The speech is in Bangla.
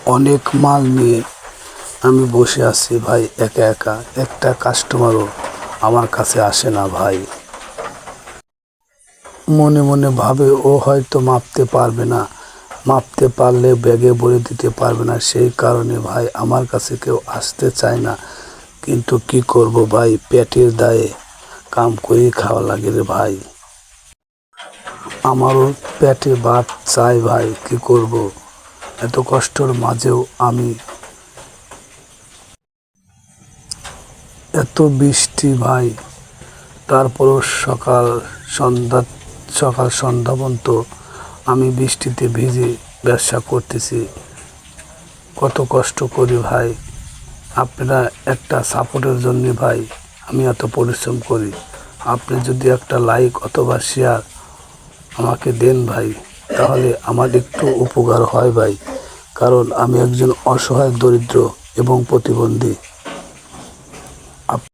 অনেক মাল নিয়ে আমি বসে আছি ভাই, একা একা। একটা কাস্টমারও আমার কাছে আসে না ভাই। মনে মনে ভাবে ও হয়তো মাপতে পারবে না, মাপতে পারলে ব্যাগে ভরে দিতে পারবে না, সেই কারণে ভাই আমার কাছে কেউ আসতে চায় না। কিন্তু কি করব ভাই, পেটের দায়ে কাম করেই খাওয়া লাগে রে ভাই। আমারও পেটে ভাত চাই ভাই, কি করব। এত কষ্টের মাঝেও আমি, এত বৃষ্টি ভাই, তারপরও সকাল সন্ধ্যা পর্যন্ত আমি বৃষ্টিতে ভিজে ব্যবসা করতেছি। কত কষ্ট করি ভাই, আপনারা একটা সাপোর্টের জন্য ভাই আমি এত পরিশ্রম করি। আপনি যদি একটা লাইক অথবা শেয়ার আমাকে দেন ভাই, তাহলে আমার একটু উপকার হয় ভাই। কারণ আমি একজন অসহায়, দরিদ্র এবং প্রতিবন্ধী।